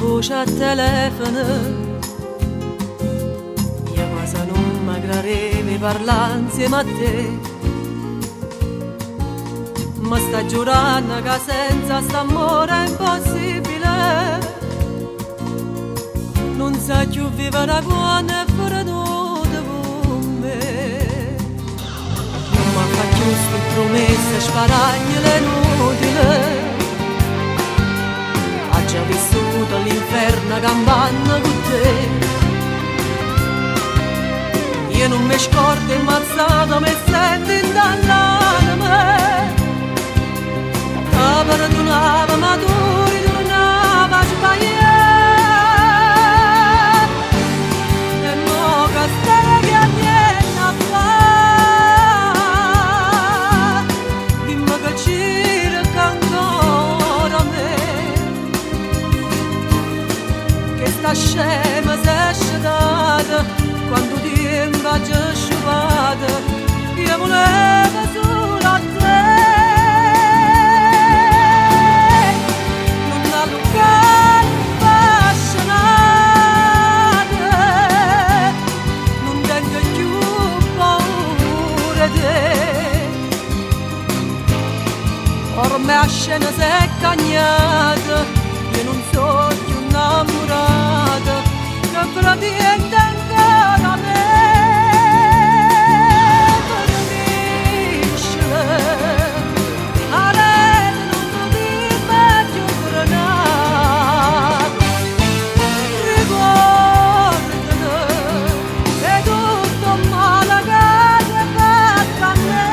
voce al telefono, io quasi non mi credevo parlare insieme a te. Ma sta giurando che senza st'amore è impossibile, non sai più vivere quando è perduto con me. Non mi fa più sti promesse, sparagnole inutili. Ha già vissuto all'inferno campando con te. Io non mi scordo immazzato, mi sento indannata. Perdonava, ma tu ritornava a sbagliare. E mo che stai che viene a fare, dimmi che cerca ancora me, che sta scema si è scelata quando ti invaggia sciupata. Io volevo solo a te. Ormai a scena si è cagnata, io non so più innamorata, che pratiente ancora me. Finiscile, arena non poteva più frenare. Ricordate, è tutto male che ti è fatto a me.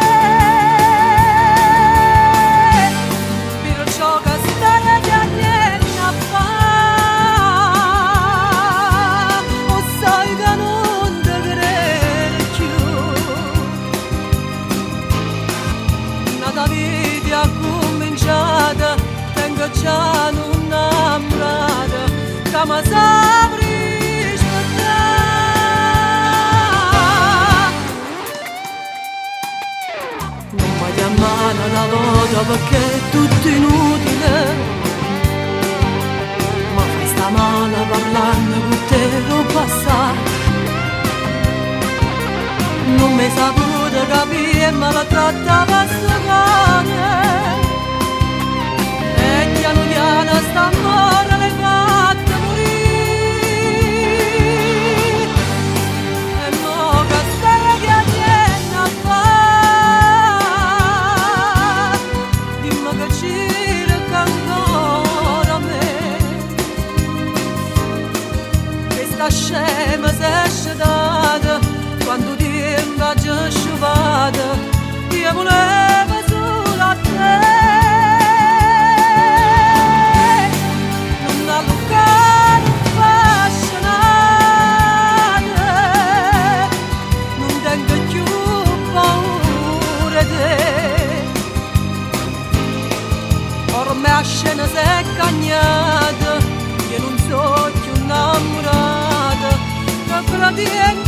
La vita è cominciata, tengo già non innamorata, che mi saprei rispettare. Non mi chiamare una volta perché è tutto inutile, ma fai sta male parlando con te lo passato. Non mi saputo capire, ma la trattava strana. E piano piano st'amore l'hai fatta morire. E mo che stai che viene a fare, dimmi che cerca ancora me, che sta scema si è scelata quando ti invaggia sciupata. Io volevo solo a te, non allungare affascinate, non tengo più paura di te. Ormai a scena si è cagnata, io non so più innamorata, che pratiente